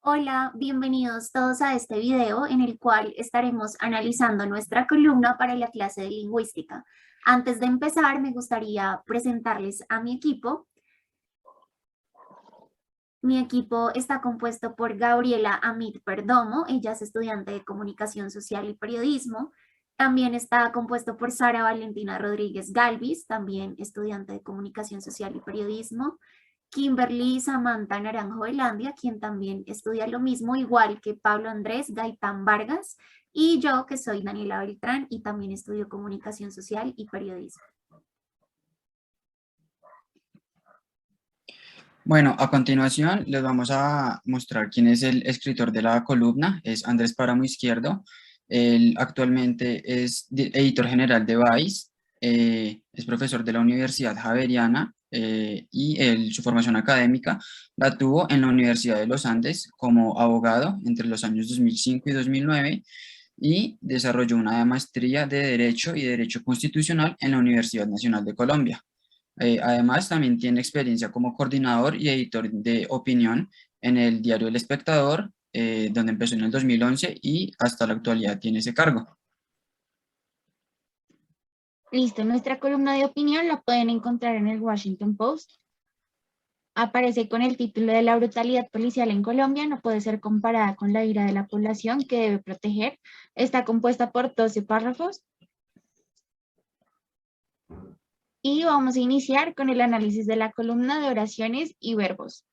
Hola, bienvenidos todos a este video en el cual estaremos analizando nuestra columna para la clase de lingüística. Antes de empezar, me gustaría presentarles a mi equipo. Mi equipo está compuesto por Gabriela Amit Perdomo, ella es estudiante de Comunicación Social y Periodismo. También está compuesto por Sara Valentina Rodríguez Galvis, también estudiante de Comunicación Social y Periodismo. Kimberly Samantha Naranjo Velandia, quien también estudia lo mismo, igual que Pablo Andrés Gaitán Vargas, y yo, que soy Daniela Beltrán y también estudio Comunicación Social y Periodismo. Bueno, a continuación les vamos a mostrar quién es el escritor de la columna. Es Andrés Páramo Izquierdo. Él actualmente es editor general de Vice, es profesor de la Universidad Javeriana y su formación académica la tuvo en la Universidad de los Andes como abogado entre los años 2005 y 2009 y desarrolló una maestría de Derecho y Derecho Constitucional en la Universidad Nacional de Colombia. Además, también tiene experiencia como coordinador y editor de opinión en el diario El Espectador, donde empezó en el 2011 y hasta la actualidad tiene ese cargo. Listo, nuestra columna de opinión la pueden encontrar en el Washington Post. Aparece con el título de La brutalidad policial en Colombia no puede ser comparada con la ira de la población que debe proteger. Está compuesta por 12 párrafos. Y vamos a iniciar con el análisis de la columna de oraciones y verbos.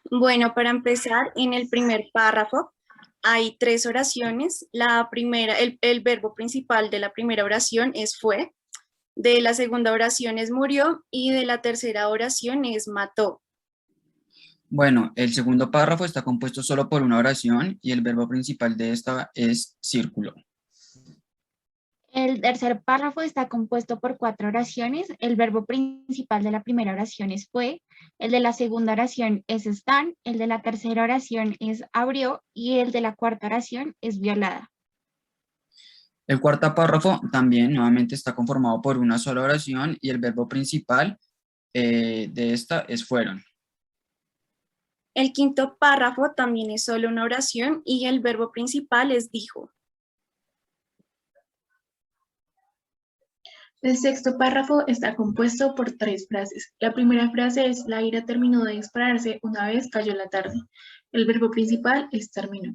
Bueno, para empezar, en el primer párrafo hay 3 oraciones. La primera, el verbo principal de la primera oración es fue, de la segunda oración es murió y de la tercera oración es mató. Bueno, el segundo párrafo está compuesto solo por una oración y el verbo principal de esta es círculo. El tercer párrafo está compuesto por 4 oraciones. El verbo principal de la primera oración es fue, el de la segunda oración es están, el de la tercera oración es abrió y el de la cuarta oración es violada. El cuarto párrafo también nuevamente está conformado por una sola oración y el verbo principal de esta es fueron. El quinto párrafo también es solo una oración y el verbo principal es dijo. El sexto párrafo está compuesto por 3 frases. La primera frase es: la ira terminó de dispararse una vez cayó la tarde. El verbo principal es terminó.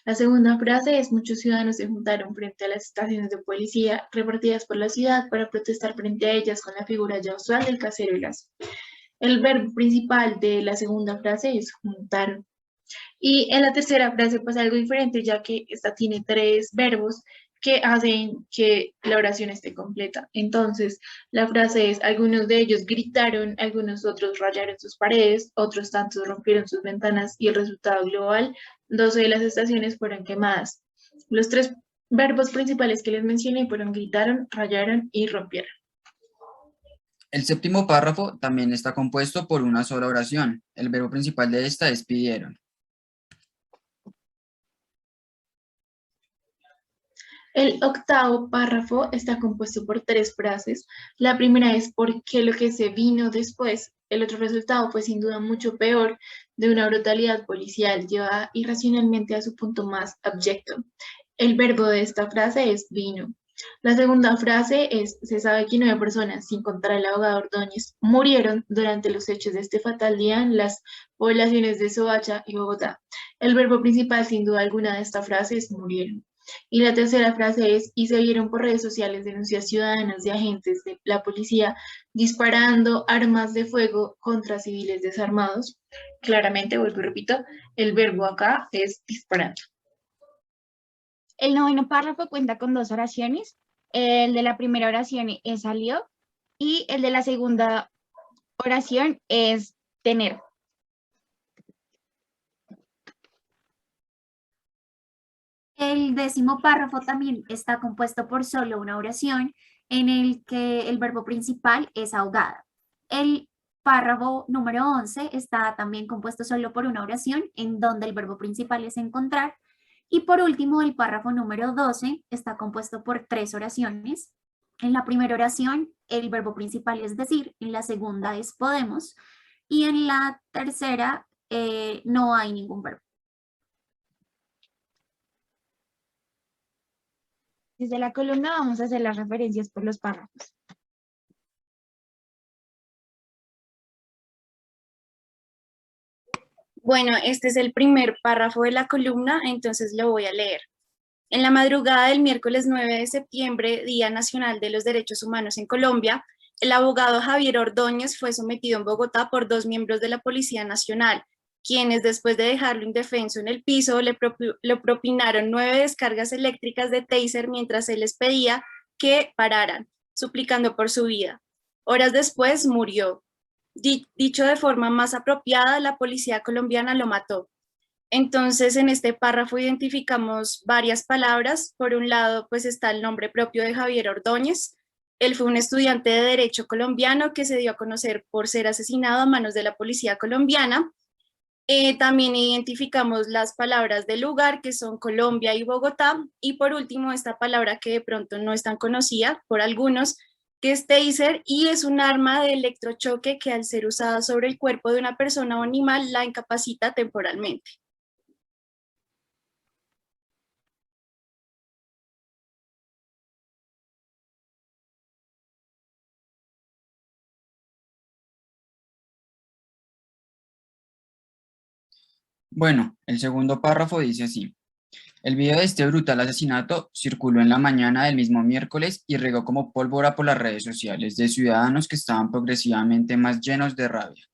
La segunda frase es: muchos ciudadanos se juntaron frente a las estaciones de policía repartidas por la ciudad para protestar frente a ellas con la figura ya usual del cacerolas. El verbo principal de la segunda frase es juntaron. Y en la tercera frase pasa algo diferente, ya que esta tiene 3 verbos que hacen que la oración esté completa. Entonces, la frase es: algunos de ellos gritaron, algunos otros rayaron sus paredes, otros tantos rompieron sus ventanas y el resultado global, 12 de las estaciones fueron quemadas. Los 3 verbos principales que les mencioné fueron gritaron, rayaron y rompieron. El séptimo párrafo también está compuesto por una sola oración. El verbo principal de esta es pidieron. El octavo párrafo está compuesto por 3 frases. La primera es: ¿por qué lo que se vino después? El otro resultado fue sin duda mucho peor, de una brutalidad policial llevada irracionalmente a su punto más abyecto. El verbo de esta frase es vino. La segunda frase es: se sabe que 9 personas, sin contar al abogado Ordóñez, murieron durante los hechos de este fatal día en las poblaciones de Soacha y Bogotá. El verbo principal, sin duda alguna, de esta frase es murieron. Y la tercera frase es: y se vieron por redes sociales denuncias ciudadanas de agentes de la policía disparando armas de fuego contra civiles desarmados. Claramente, vuelvo y repito, el verbo acá es disparando. El noveno párrafo cuenta con 2 oraciones. El de la primera oración es salió y el de la segunda oración es tener. El décimo párrafo también está compuesto por solo una oración en el que el verbo principal es ahogada. El párrafo número 11 está también compuesto solo por una oración en donde el verbo principal es encontrar. Y por último, el párrafo número 12 está compuesto por 3 oraciones. En la primera oración, el verbo principal es decir, en la segunda es podemos y en la tercera no hay ningún verbo. Desde la columna vamos a hacer las referencias por los párrafos. Bueno, este es el primer párrafo de la columna, entonces lo voy a leer. En la madrugada del miércoles 9 de septiembre, Día Nacional de los Derechos Humanos en Colombia, el abogado Javier Ordóñez fue sometido en Bogotá por 2 miembros de la Policía Nacional, quienes después de dejarlo indefenso en el piso le propinaron 9 descargas eléctricas de taser mientras él les pedía que pararan, suplicando por su vida. Horas después murió. Dicho de forma más apropiada, la policía colombiana lo mató. Entonces, en este párrafo identificamos varias palabras. Por un lado, pues está el nombre propio de Javier Ordóñez. Él fue un estudiante de Derecho colombiano que se dio a conocer por ser asesinado a manos de la policía colombiana. También identificamos las palabras del lugar, que son Colombia y Bogotá. Y por último, esta palabra que de pronto no es tan conocida por algunos, que es taser, y es un arma de electrochoque que al ser usada sobre el cuerpo de una persona o animal la incapacita temporalmente. Bueno, el segundo párrafo dice así. El video de este brutal asesinato circuló en la mañana del mismo miércoles y regó como pólvora por las redes sociales de ciudadanos que estaban progresivamente más llenos de rabia.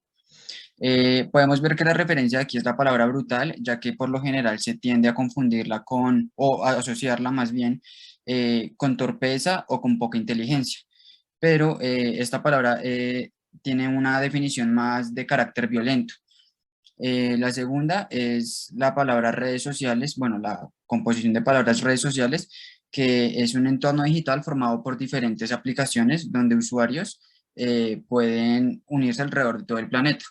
Podemos ver que la referencia aquí es la palabra brutal, ya que por lo general se tiende a confundirla con, o a asociarla más bien, con torpeza o con poca inteligencia. Pero esta palabra tiene una definición más de carácter violento. La segunda es la palabra redes sociales, bueno, la composición de palabras redes sociales, que es un entorno digital formado por diferentes aplicaciones donde usuarios pueden unirse alrededor de todo el planeta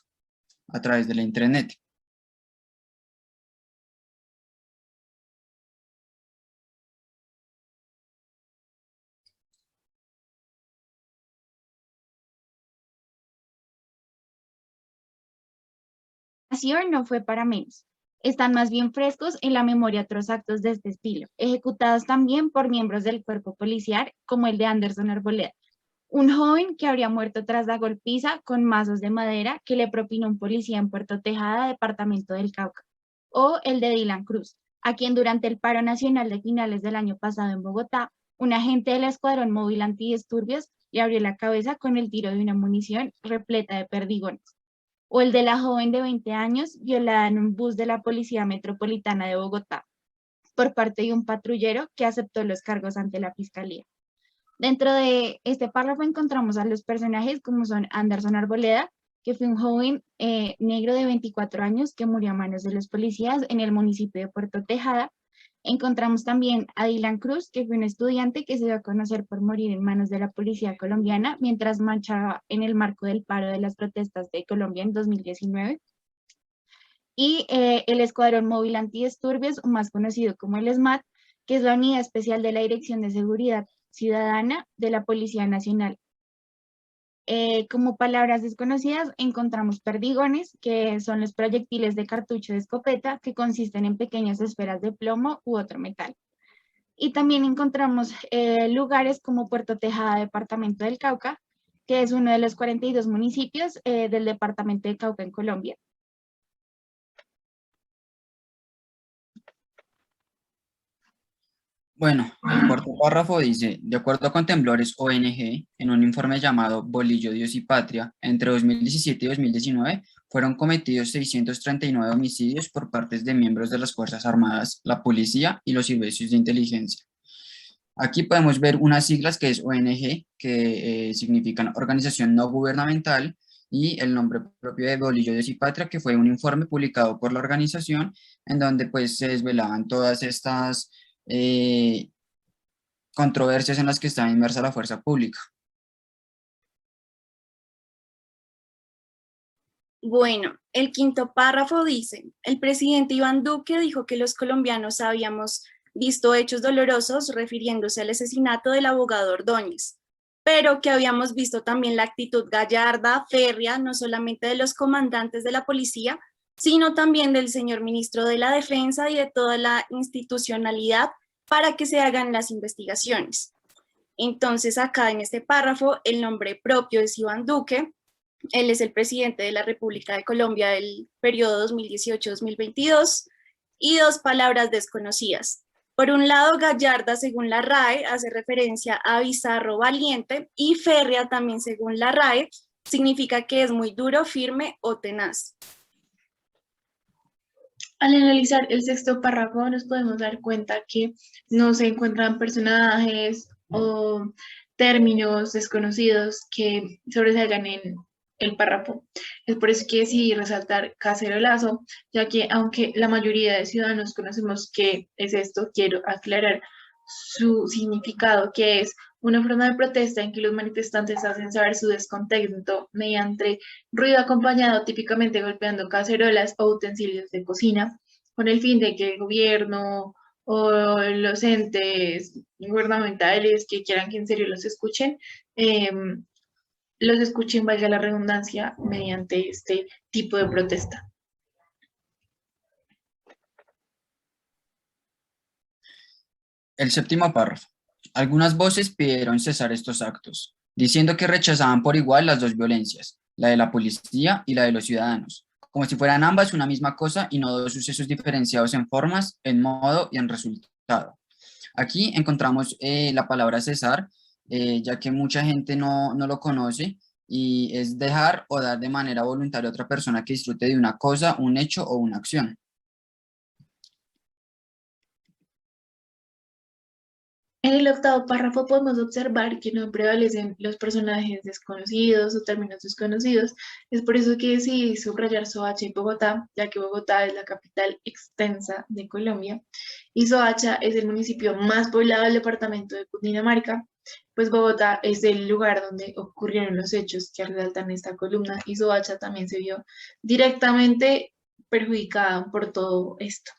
a través de la internet. No fue para menos. Están más bien frescos en la memoria otros actos de este estilo, ejecutados también por miembros del cuerpo policial, como el de Anderson Arboleda, un joven que habría muerto tras la golpiza con mazos de madera que le propinó un policía en Puerto Tejada, departamento del Cauca, o el de Dylan Cruz, a quien durante el paro nacional de finales del año pasado en Bogotá, un agente del Escuadrón Móvil Antidisturbios le abrió la cabeza con el tiro de una munición repleta de perdigones, o el de la joven de 20 años violada en un bus de la Policía Metropolitana de Bogotá por parte de un patrullero que aceptó los cargos ante la Fiscalía. Dentro de este párrafo encontramos a los personajes como son Anderson Arboleda, que fue un joven negro de 24 años que murió a manos de los policías en el municipio de Puerto Tejada. Encontramos también a Dylan Cruz, que fue un estudiante que se dio a conocer por morir en manos de la policía colombiana mientras marchaba en el marco del paro de las protestas de Colombia en 2019. Y el Escuadrón Móvil Antidisturbios, más conocido como el SMAT, que es la unidad especial de la Dirección de Seguridad Ciudadana de la Policía Nacional. Como palabras desconocidas encontramos perdigones, que son los proyectiles de cartucho de escopeta que consisten en pequeñas esferas de plomo u otro metal. Y también encontramos lugares como Puerto Tejada, departamento del Cauca, que es uno de los 42 municipios del departamento del Cauca en Colombia. Bueno, el cuarto párrafo dice, de acuerdo con Temblores ONG, en un informe llamado Bolillo, Dios y Patria, entre 2017 y 2019 fueron cometidos 639 homicidios por parte de miembros de las Fuerzas Armadas, la policía y los servicios de inteligencia. Aquí podemos ver unas siglas que es ONG, que significan Organización No Gubernamental, y el nombre propio de Bolillo, Dios y Patria, que fue un informe publicado por la organización en donde pues se desvelaban todas estas controversias en las que está inmersa la fuerza pública. Bueno, el quinto párrafo dice, el presidente Iván Duque dijo que los colombianos habíamos visto hechos dolorosos refiriéndose al asesinato del abogado Ordóñez. pero que habíamos visto también la actitud gallarda, férrea, no solamente de los comandantes de la policía, sino también del señor ministro de la Defensa y de toda la institucionalidad para que se hagan las investigaciones. Entonces, acá en este párrafo, el nombre propio es Iván Duque. Él es el presidente de la República de Colombia del periodo 2018-2022, y dos palabras desconocidas. Por un lado, gallarda, según la RAE, hace referencia a bizarro, valiente, y férrea, también según la RAE, significa que es muy duro, firme o tenaz. Al analizar el sexto párrafo nos podemos dar cuenta que no se encuentran personajes o términos desconocidos que sobresalgan en el párrafo. Es por eso que decidí resaltar cacerolazo, ya que aunque la mayoría de ciudadanos conocemos qué es esto, quiero aclarar su significado, que es una forma de protesta en que los manifestantes hacen saber su descontento mediante ruido acompañado, típicamente golpeando cacerolas o utensilios de cocina, con el fin de que el gobierno o los entes gubernamentales que quieran que en serio los escuchen, valga la redundancia, mediante este tipo de protesta. El séptimo párrafo. Algunas voces pidieron cesar estos actos, diciendo que rechazaban por igual las dos violencias, la de la policía y la de los ciudadanos, como si fueran ambas una misma cosa y no dos sucesos diferenciados en formas, en modo y en resultado. Aquí encontramos la palabra cesar, ya que mucha gente no lo conoce, y es dejar o dar de manera voluntaria a otra persona que disfrute de una cosa, un hecho o una acción. En el octavo párrafo podemos observar que no prevalecen los personajes desconocidos o términos desconocidos. Es por eso que decidí subrayar Soacha y Bogotá, ya que Bogotá es la capital extensa de Colombia y Soacha es el municipio más poblado del departamento de Cundinamarca, pues Bogotá es el lugar donde ocurrieron los hechos que resaltan esta columna, y Soacha también se vio directamente perjudicada por todo esto.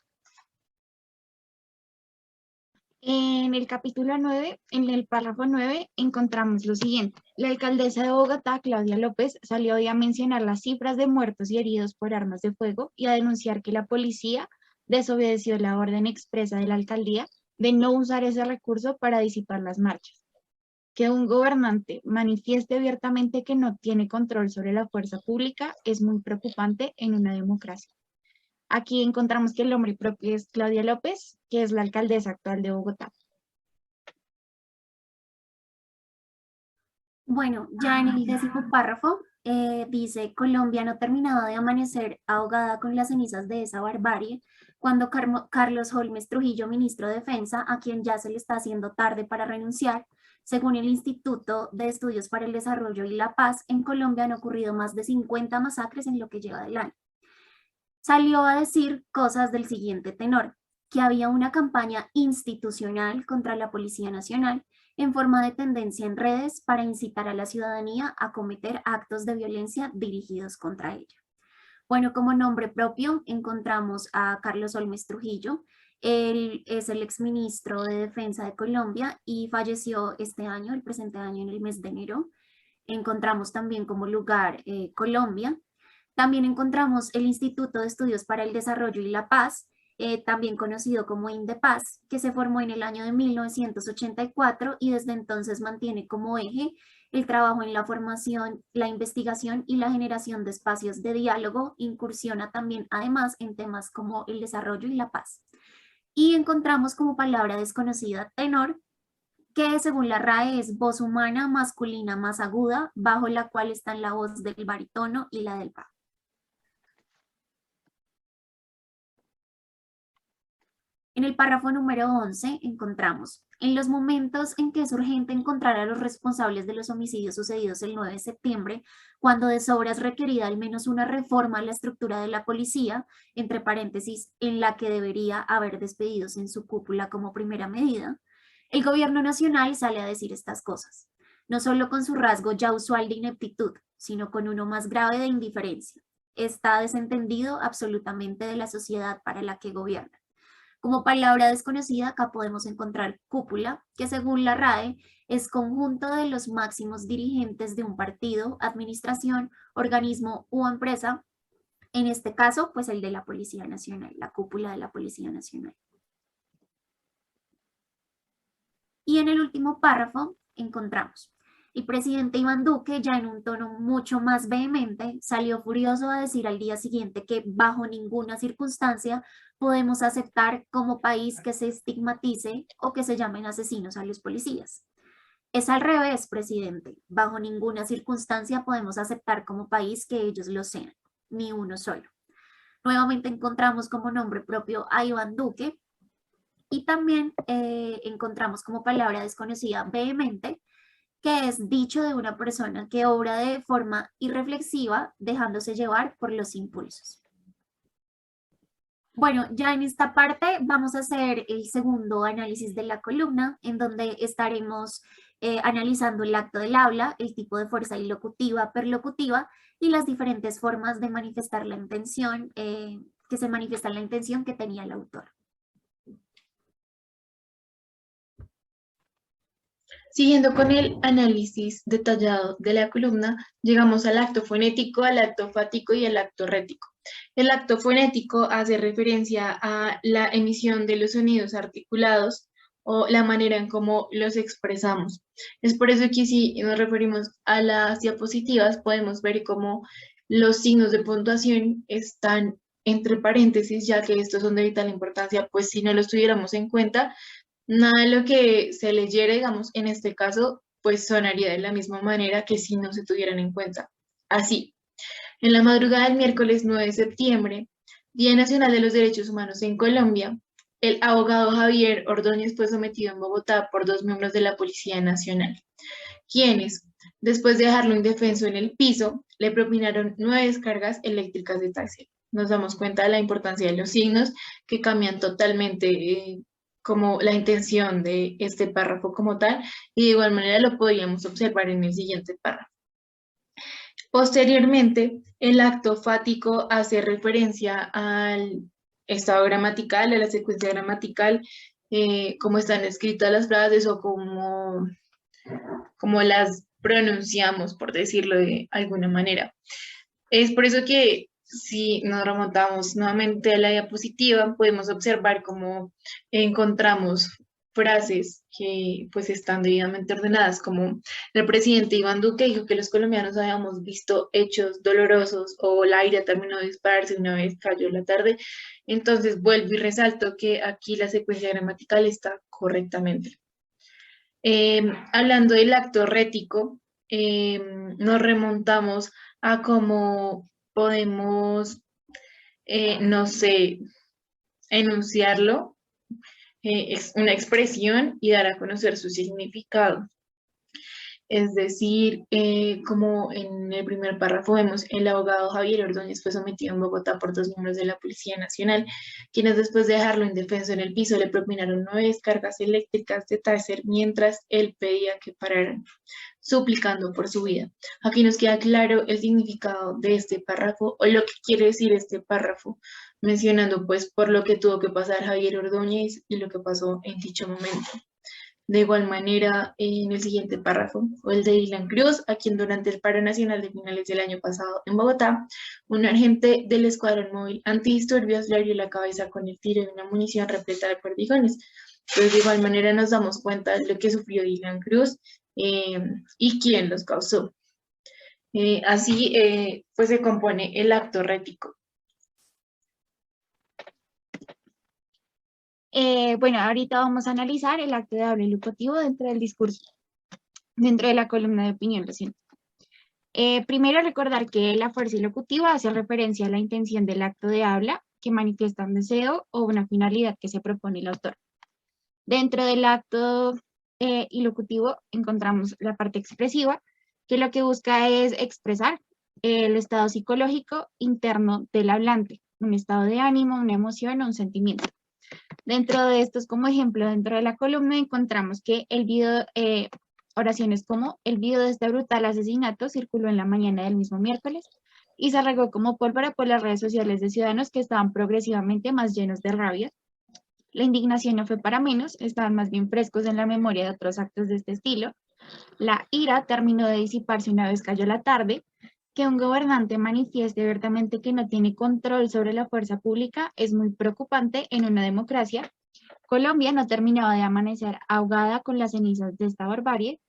En el capítulo 9, en el párrafo 9, encontramos lo siguiente. La alcaldesa de Bogotá, Claudia López, salió hoy a mencionar las cifras de muertos y heridos por armas de fuego y a denunciar que la policía desobedeció la orden expresa de la alcaldía de no usar ese recurso para disipar las marchas. Que un gobernante manifieste abiertamente que no tiene control sobre la fuerza pública es muy preocupante en una democracia. Aquí encontramos que el nombre propio es Claudia López, que es la alcaldesa actual de Bogotá. Bueno, ya en el décimo párrafo dice: Colombia no terminaba de amanecer ahogada con las cenizas de esa barbarie cuando Carlos Holmes Trujillo, ministro de Defensa, a quien ya se le está haciendo tarde para renunciar, según el Instituto de Estudios para el Desarrollo y la Paz, en Colombia han ocurrido más de 50 masacres en lo que lleva del año. Salió a decir cosas del siguiente tenor: que había una campaña institucional contra la Policía Nacional en forma de tendencia en redes para incitar a la ciudadanía a cometer actos de violencia dirigidos contra ella. Bueno, como nombre propio encontramos a Carlos Holmes Trujillo. Él es el exministro de Defensa de Colombia y falleció este año, el presente año, en el mes de enero. Encontramos también como lugar Colombia. También encontramos el Instituto de Estudios para el Desarrollo y la Paz, también conocido como INDEPAZ, que se formó en el año de 1984 y desde entonces mantiene como eje el trabajo en la formación, la investigación y la generación de espacios de diálogo. Incursiona también además en temas como el desarrollo y la paz. Y encontramos como palabra desconocida tenor, que según la RAE es voz humana masculina más aguda, bajo la cual están la voz del barítono y la del bajo. En el párrafo número 11 encontramos: en los momentos en que es urgente encontrar a los responsables de los homicidios sucedidos el 9 de septiembre, cuando de sobra es requerida al menos una reforma a la estructura de la policía, entre paréntesis, en la que debería haber despedidos en su cúpula como primera medida, el gobierno nacional sale a decir estas cosas, no solo con su rasgo ya usual de ineptitud, sino con uno más grave de indiferencia. Está desentendido absolutamente de la sociedad para la que gobierna. Como palabra desconocida, acá podemos encontrar cúpula, que según la RAE es conjunto de los máximos dirigentes de un partido, administración, organismo u empresa. En este caso, pues el de la Policía Nacional, la cúpula de la Policía Nacional. Y en el último párrafo encontramos: el presidente Iván Duque, ya en un tono mucho más vehemente, salió furioso a decir al día siguiente que bajo ninguna circunstancia podemos aceptar como país que se estigmatice o que se llamen asesinos a los policías. Es al revés, presidente. Bajo ninguna circunstancia podemos aceptar como país que ellos lo sean, ni uno solo. Nuevamente encontramos como nombre propio a Iván Duque y también encontramos como palabra desconocida vehemente, que es dicho de una persona que obra de forma irreflexiva, dejándose llevar por los impulsos. Bueno, ya en esta parte vamos a hacer el segundo análisis de la columna, en donde estaremos analizando el acto del habla, el tipo de fuerza ilocutiva, perlocutiva y las diferentes formas de manifestar la intención, que se manifiesta la intención que tenía el autor. Siguiendo con el análisis detallado de la columna, llegamos al acto fonético, al acto fático y al acto rético. El acto fonético hace referencia a la emisión de los sonidos articulados o la manera en cómo los expresamos. Es por eso que si nos referimos a las diapositivas, podemos ver cómo los signos de puntuación están entre paréntesis, ya que estos son de vital importancia, pues si no los tuviéramos en cuenta, nada de lo que se leyera, digamos, en este caso, pues sonaría de la misma manera que si no se tuvieran en cuenta. Así, en la madrugada del miércoles 9 de septiembre, Día Nacional de los Derechos Humanos en Colombia, el abogado Javier Ordóñez fue sometido en Bogotá por 2 miembros de la Policía Nacional, quienes, después de dejarlo indefenso en el piso, le propinaron 9 descargas eléctricas de taxi. Nos damos cuenta de la importancia de los signos que cambian totalmente como la intención de este párrafo como tal, y de igual manera lo podríamos observar en el siguiente párrafo. Posteriormente, el acto fático hace referencia al estado gramatical, a la secuencia gramatical, cómo están escritas las frases o cómo las pronunciamos, por decirlo de alguna manera. Es por eso que si nos remontamos nuevamente a la diapositiva, podemos observar cómo encontramos frases que pues están debidamente ordenadas, como el presidente Iván Duque dijo que los colombianos habíamos visto hechos dolorosos, o la ira terminó de dispararse una vez cayó la tarde. Entonces vuelvo y resalto que aquí la secuencia gramatical está correctamente. Hablando del acto rético, nos remontamos a cómo podemos, no sé, enunciarlo, es una expresión y dar a conocer su significado. Es decir, como en el primer párrafo vemos, el abogado Javier Ordóñez fue sometido en Bogotá por 2 miembros de la Policía Nacional, quienes después de dejarlo indefenso en el piso le propinaron 9 descargas eléctricas de taser mientras él pedía que pararan, suplicando por su vida. Aquí nos queda claro el significado de este párrafo o lo que quiere decir este párrafo, mencionando pues por lo que tuvo que pasar Javier Ordóñez y lo que pasó en dicho momento. De igual manera, en el siguiente párrafo, o el de Dylan Cruz, a quien durante el paro nacional de finales del año pasado en Bogotá, un agente del escuadrón móvil antidisturbios le abrió la cabeza con el tiro de una munición repleta de perdigones. Entonces, de igual manera nos damos cuenta de lo que sufrió Dylan Cruz y quién los causó. Así, pues se compone el acto rético. Bueno, ahorita vamos a analizar el acto de habla ilocutivo dentro del discurso, dentro de la columna de opinión, lo siento. Primero recordar que la fuerza ilocutiva hace referencia a la intención del acto de habla que manifiesta un deseo o una finalidad que se propone el autor. Dentro del acto ilocutivo encontramos la parte expresiva, que lo que busca es expresar el estado psicológico interno del hablante, un estado de ánimo, una emoción o un sentimiento. Dentro de estos, como ejemplo, dentro de la columna encontramos que el video, oraciones como el video de este brutal asesinato circuló en la mañana del mismo miércoles y se regó como pólvora por las redes sociales de ciudadanos que estaban progresivamente más llenos de rabia La indignación no fue para menos, estaban más bien frescos en la memoria de otros actos de este estilo. La ira terminó de disiparse una vez cayó la tarde. Que un gobernante manifieste abiertamente que no tiene control sobre la fuerza pública es muy preocupante en una democracia. Colombia no terminaba de amanecer ahogada con las cenizas de esta barbarie.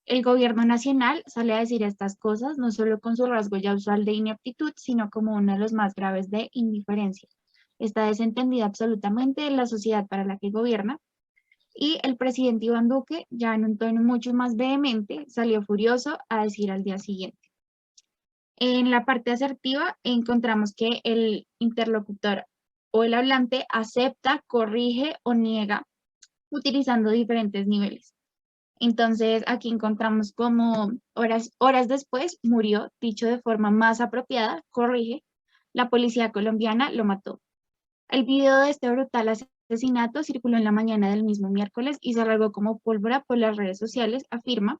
El gobierno nacional sale a decir estas cosas no solo con su rasgo ya usual de ineptitud, sino como uno de los más graves de indiferencia. Está desentendida absolutamente de la sociedad para la que gobierna. Y el presidente Iván Duque, ya en un tono mucho más vehemente, salió furioso a decir al día siguiente. En la parte asertiva encontramos que el interlocutor o el hablante acepta, corrige o niega utilizando diferentes niveles. Entonces aquí encontramos como horas después murió, dicho de forma más apropiada, corrige, la policía colombiana lo mató. El video de este brutal asesinato circuló en la mañana del mismo miércoles y se regó como pólvora por las redes sociales, afirma.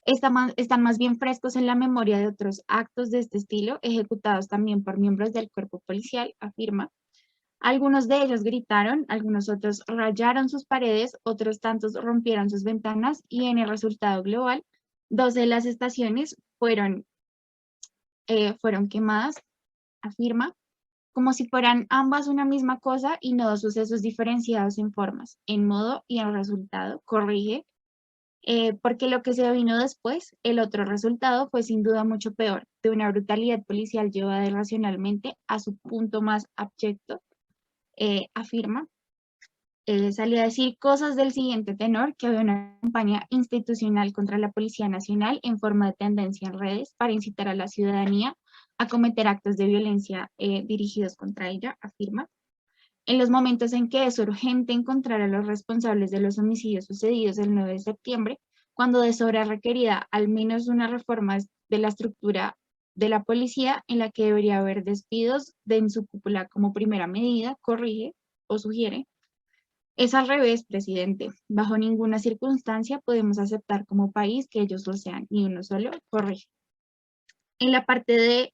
Están más bien frescos en la memoria de otros actos de este estilo, ejecutados también por miembros del cuerpo policial, afirma. Algunos de ellos gritaron, algunos otros rayaron sus paredes, otros tantos rompieron sus ventanas y en el resultado global, 12 de las estaciones fueron quemadas, afirma, como si fueran ambas una misma cosa y no dos sucesos diferenciados en formas, en modo y en resultado, corrige, porque lo que se vino después, el otro resultado fue sin duda mucho peor, de una brutalidad policial llevada irracionalmente a su punto más abyecto, afirma. Salía a decir cosas del siguiente tenor, que había una campaña institucional contra la Policía Nacional en forma de tendencia en redes para incitar a la ciudadanía a cometer actos de violencia dirigidos contra ella, afirma. En los momentos en que es urgente encontrar a los responsables de los homicidios sucedidos el 9 de septiembre, cuando de sobra requerida al menos una reforma de la estructura de la policía en la que debería haber despidos en su cúpula como primera medida, corrige o sugiere. Es al revés, presidente. Bajo ninguna circunstancia podemos aceptar como país que ellos lo sean, ni uno solo, corrige. En la parte de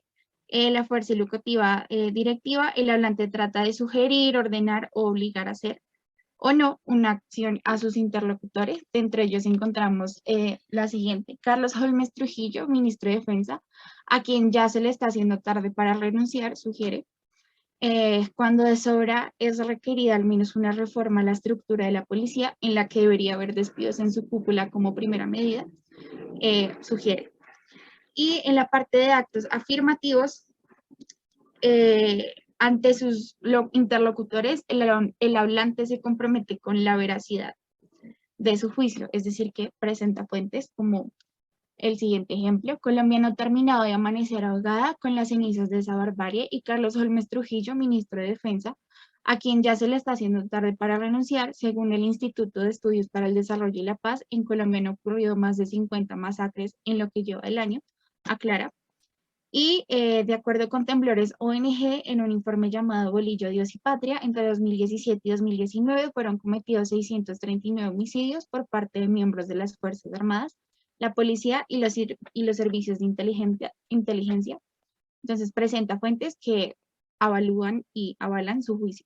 la fuerza ejecutiva directiva, el hablante trata de sugerir, ordenar o obligar a hacer o no una acción a sus interlocutores. Entre ellos encontramos la siguiente. Carlos Holmes Trujillo, ministro de Defensa, a quien ya se le está haciendo tarde para renunciar, sugiere. Cuando de sobra es requerida al menos una reforma a la estructura de la policía en la que debería haber despidos en su cúpula como primera medida, sugiere. Y en la parte de actos afirmativos, ante sus interlocutores, el hablante se compromete con la veracidad de su juicio, es decir, que presenta fuentes como el siguiente ejemplo. Colombia no ha terminado de amanecer ahogada con las cenizas de esa barbarie y Carlos Holmes Trujillo, ministro de Defensa, a quien ya se le está haciendo tarde para renunciar, según el Instituto de Estudios para el Desarrollo y la Paz, en Colombia han ocurrido más de 50 masacres en lo que lleva el año, aclara. Y de acuerdo con Temblores ONG, en un informe llamado Bolillo, Dios y Patria, entre 2017 y 2019 fueron cometidos 639 homicidios por parte de miembros de las Fuerzas Armadas, la policía y los servicios de inteligencia. Entonces presenta fuentes que avalúan y avalan su juicio.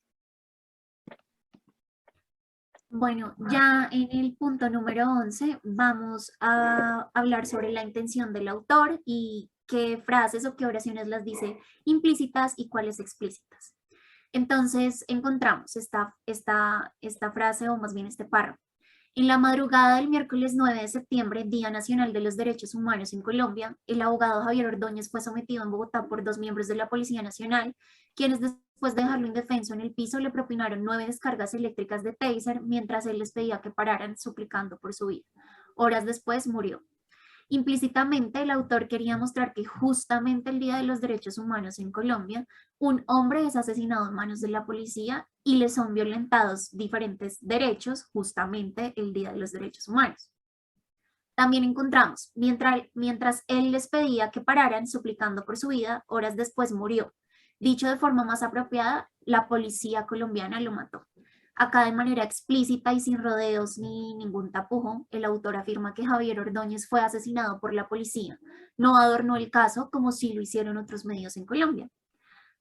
Bueno, ya en el punto número 11 vamos a hablar sobre la intención del autor y qué frases o qué oraciones las dice implícitas y cuáles explícitas. Entonces encontramos esta frase o más bien este párrafo. En la madrugada del miércoles 9 de septiembre, Día Nacional de los Derechos Humanos en Colombia, el abogado Javier Ordóñez fue sometido en Bogotá por 2 miembros de la Policía Nacional, quienes después de dejarlo indefenso en el piso le propinaron 9 descargas eléctricas de taser mientras él les pedía que pararan suplicando por su vida. Horas después murió. Implícitamente, el autor quería mostrar que justamente el Día de los Derechos Humanos en Colombia, un hombre es asesinado en manos de la policía y le son violentados diferentes derechos justamente el Día de los Derechos Humanos. También encontramos, mientras él les pedía que pararan suplicando por su vida, horas después murió. Dicho de forma más apropiada, la policía colombiana lo mató. Acá de manera explícita y sin rodeos ni ningún tapujo, el autor afirma que Javier Ordóñez fue asesinado por la policía. No adornó el caso como sí lo hicieron otros medios en Colombia.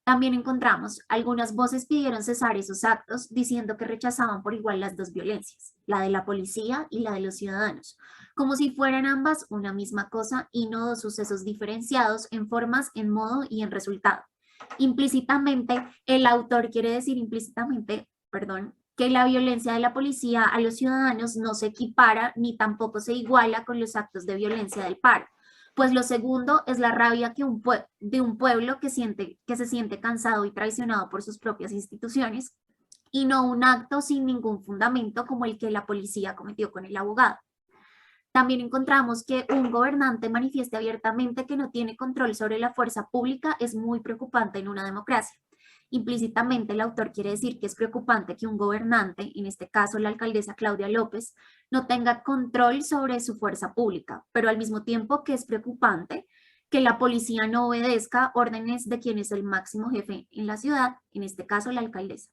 También encontramos, algunas voces pidieron cesar esos actos diciendo que rechazaban por igual las dos violencias, la de la policía y la de los ciudadanos, como si fueran ambas una misma cosa y no dos sucesos diferenciados en formas, en modo y en resultado. Implícitamente, el autor quiere decir que la violencia de la policía a los ciudadanos no se equipara ni tampoco se iguala con los actos de violencia del paro, pues lo segundo es la rabia de un pueblo que se siente cansado y traicionado por sus propias instituciones y no un acto sin ningún fundamento como el que la policía cometió con el abogado. También encontramos que un gobernante manifieste abiertamente que no tiene control sobre la fuerza pública es muy preocupante en una democracia. Implícitamente el autor quiere decir que es preocupante que un gobernante, en este caso la alcaldesa Claudia López, no tenga control sobre su fuerza pública, pero al mismo tiempo que es preocupante que la policía no obedezca órdenes de quien es el máximo jefe en la ciudad, en este caso la alcaldesa.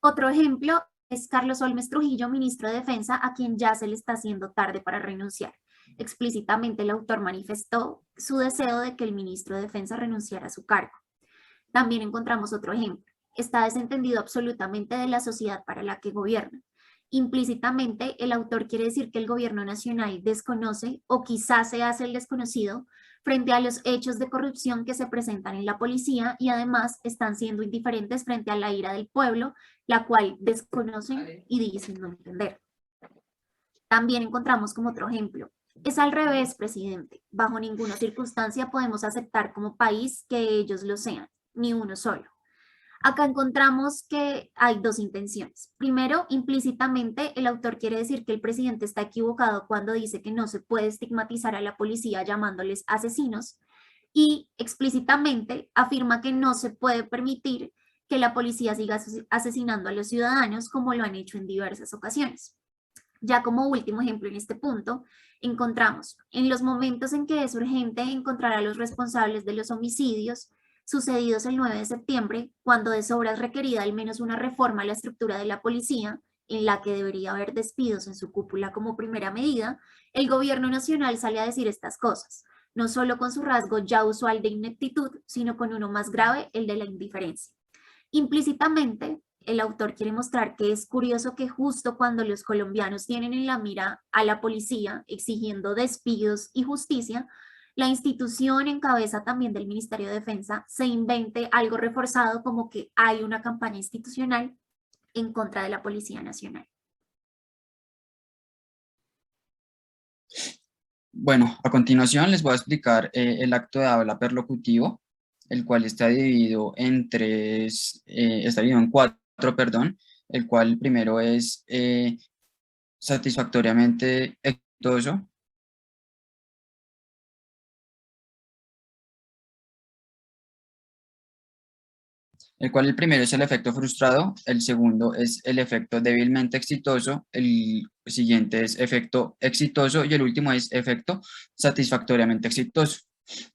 Otro ejemplo es Carlos Olmes Trujillo, ministro de Defensa, a quien ya se le está haciendo tarde para renunciar. Explícitamente el autor manifestó su deseo de que el ministro de Defensa renunciara a su cargo. También encontramos otro ejemplo. Está desentendido absolutamente de la sociedad para la que gobierna. Implícitamente, el autor quiere decir que el gobierno nacional desconoce o quizás se hace el desconocido frente a los hechos de corrupción que se presentan en la policía y además están siendo indiferentes frente a la ira del pueblo, la cual desconocen y dicen no entender. También encontramos como otro ejemplo. Es al revés, presidente. Bajo ninguna circunstancia podemos aceptar como país que ellos lo sean, ni uno solo. Acá encontramos que hay dos intenciones. Primero, implícitamente, el autor quiere decir que el presidente está equivocado cuando dice que no se puede estigmatizar a la policía llamándoles asesinos y explícitamente afirma que no se puede permitir que la policía siga asesinando a los ciudadanos como lo han hecho en diversas ocasiones. Ya como último ejemplo en este punto, encontramos en los momentos en que es urgente encontrar a los responsables de los homicidios sucedidos el 9 de septiembre, cuando de sobra es requerida al menos una reforma a la estructura de la policía, en la que debería haber despidos en su cúpula como primera medida, el gobierno nacional sale a decir estas cosas, no solo con su rasgo ya usual de ineptitud, sino con uno más grave, el de la indiferencia. Implícitamente, el autor quiere mostrar que es curioso que justo cuando los colombianos tienen en la mira a la policía exigiendo despidos y justicia, la institución en cabeza también del Ministerio de Defensa se invente algo reforzado como que hay una campaña institucional en contra de la Policía Nacional. Bueno, a continuación les voy a explicar el acto de habla perlocutivo, el cual está dividido en cuatro, perdón, el cual primero es satisfactoriamente exitoso. El primero es el efecto frustrado, el segundo es el efecto débilmente exitoso, el siguiente es efecto exitoso y el último es efecto satisfactoriamente exitoso.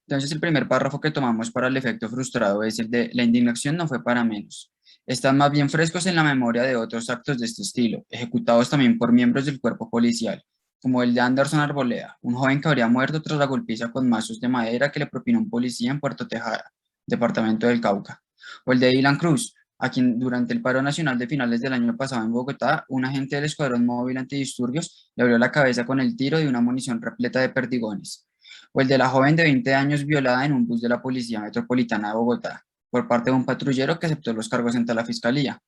Entonces el primer párrafo que tomamos para el efecto frustrado es el de la indignación no fue para menos. Están más bien frescos en la memoria de otros actos de este estilo, ejecutados también por miembros del cuerpo policial, como el de Anderson Arboleda, un joven que habría muerto tras la golpiza con mazos de madera que le propinó un policía en Puerto Tejada, departamento del Cauca. O el de Dylan Cruz, a quien durante el paro nacional de finales del año pasado en Bogotá, un agente del Escuadrón Móvil Antidisturbios le abrió la cabeza con el tiro de una munición repleta de perdigones. O el de la joven de 20 años violada en un bus de la Policía Metropolitana de Bogotá, por parte de un patrullero que aceptó los cargos ante la Fiscalía.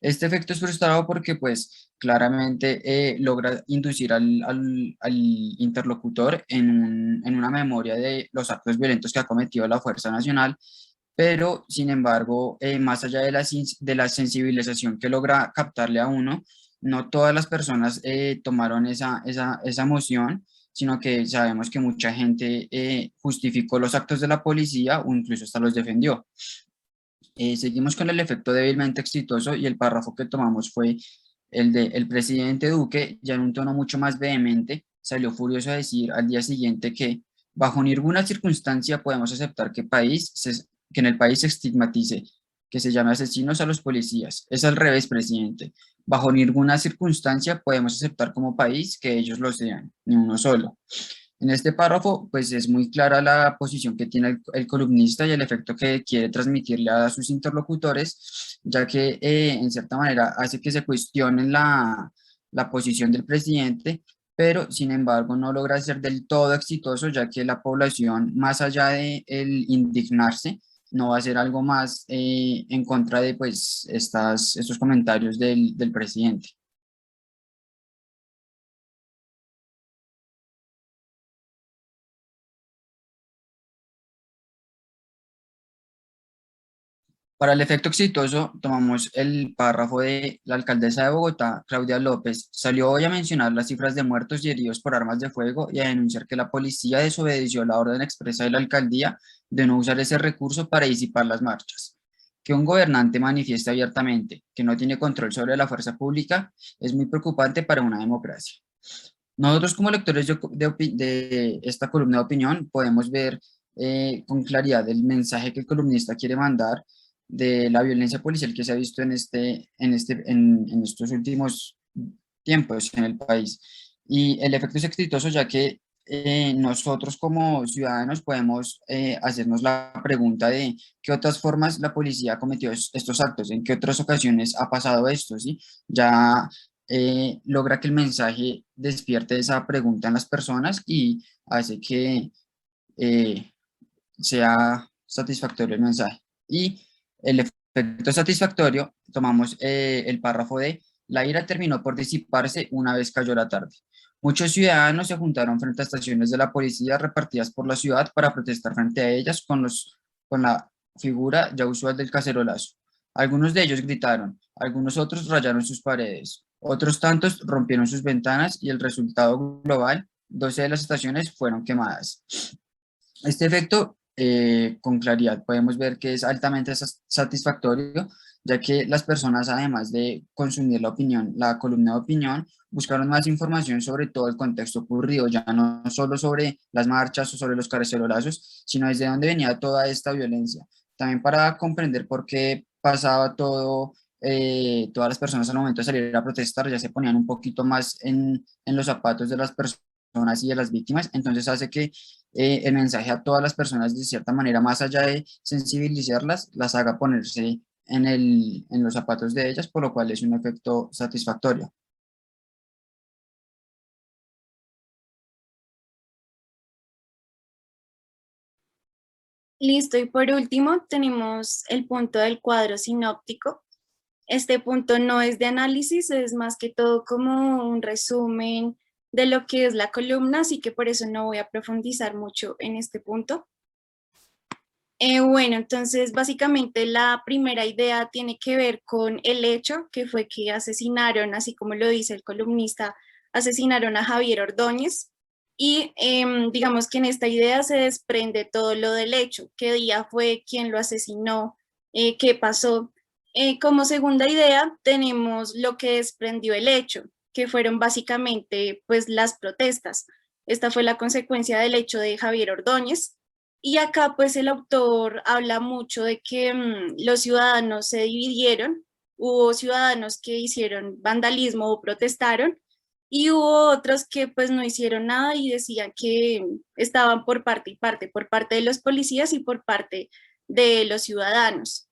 Este efecto es frustrado porque, pues, claramente logra inducir al interlocutor en una memoria de los actos violentos que ha cometido la Fuerza Nacional, pero sin embargo, más allá de la sensibilización que logra captarle a uno, no todas las personas tomaron esa emoción, sino que sabemos que mucha gente justificó los actos de la policía o incluso hasta los defendió. Seguimos con el efecto débilmente exitoso y el párrafo que tomamos fue el de el presidente Duque, ya en un tono mucho más vehemente, salió furioso a decir al día siguiente que bajo ninguna circunstancia podemos aceptar que en el país se estigmatice, que se llame asesinos a los policías. Es al revés, presidente. Bajo ninguna circunstancia podemos aceptar como país que ellos lo sean, ni uno solo. En este párrafo, pues es muy clara la posición que tiene el columnista y el efecto que quiere transmitirle a sus interlocutores, ya que en cierta manera hace que se cuestionen la posición del presidente, pero sin embargo no logra ser del todo exitoso, ya que la población, más allá de el indignarse, no va a hacer algo más en contra de pues, estos comentarios del presidente. Para el efecto exitoso, tomamos el párrafo de la alcaldesa de Bogotá, Claudia López. Salió hoy a mencionar las cifras de muertos y heridos por armas de fuego y a denunciar que la policía desobedeció la orden expresa de la alcaldía de no usar ese recurso para disipar las marchas. Que un gobernante manifieste abiertamente que no tiene control sobre la fuerza pública es muy preocupante para una democracia. Nosotros como lectores de esta columna de opinión podemos ver con claridad el mensaje que el columnista quiere mandar de la violencia policial que se ha visto en estos últimos tiempos en el país. Y el efecto es exitoso ya que nosotros como ciudadanos podemos hacernos la pregunta de qué otras formas la policía ha cometido estos actos, en qué otras ocasiones ha pasado esto, ¿sí? Ya logra que el mensaje despierte esa pregunta en las personas y hace que eh, sea satisfactorio el mensaje. Y el efecto satisfactorio, tomamos el párrafo de la ira terminó por disiparse una vez cayó la tarde. Muchos ciudadanos se juntaron frente a estaciones de la policía repartidas por la ciudad para protestar frente a ellas con la figura ya usual del cacerolazo. Algunos de ellos gritaron, algunos otros rayaron sus paredes, otros tantos rompieron sus ventanas y el resultado global, 12 de las estaciones fueron quemadas. Este efecto, con claridad, podemos ver que es altamente satisfactorio, ya que las personas, además de consumir la columna de opinión, buscaron más información sobre todo el contexto ocurrido, ya no solo sobre las marchas o sobre los cacerolazos, sino desde dónde venía toda esta violencia. También para comprender por qué pasaba todo, todas las personas al momento de salir a protestar ya se ponían un poquito más en los zapatos de las personas y de las víctimas, entonces hace que el mensaje a todas las personas de cierta manera, más allá de sensibilizarlas, las haga ponerse en los zapatos de ellas, por lo cual es un efecto satisfactorio. Listo, y por último tenemos el punto del cuadro sinóptico. Este punto no es de análisis, es más que todo como un resumen de lo que es la columna, así que por eso no voy a profundizar mucho en este punto. Bueno, entonces básicamente la primera idea tiene que ver con el hecho que fue que asesinaron, así como lo dice el columnista, asesinaron a Javier Ordóñez y digamos que en esta idea se desprende todo lo del hecho, qué día fue, quién lo asesinó, qué pasó. Como segunda idea tenemos lo que desprendió el hecho, que fueron básicamente pues las protestas. Esta fue la consecuencia del hecho de Javier Ordóñez. Y acá pues el autor habla mucho de que los ciudadanos se dividieron, hubo ciudadanos que hicieron vandalismo o protestaron y hubo otros que pues no hicieron nada y decían que estaban por parte y parte, por parte de los policías y por parte de los ciudadanos.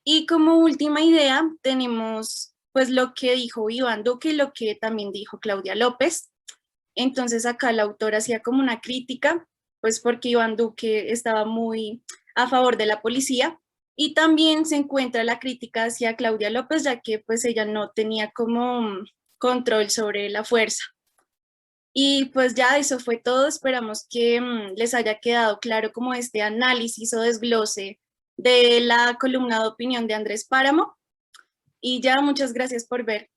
Y como última idea tenemos pues lo que dijo Iván Duque y lo que también dijo Claudia López. Entonces acá el autor hacía como una crítica, pues porque Iván Duque estaba muy a favor de la policía y también se encuentra la crítica hacia Claudia López, ya que pues ella no tenía como control sobre la fuerza. Y pues ya eso fue todo, esperamos que les haya quedado claro como este análisis o desglose de la columna de opinión de Andrés Páramo y ya muchas gracias por ver.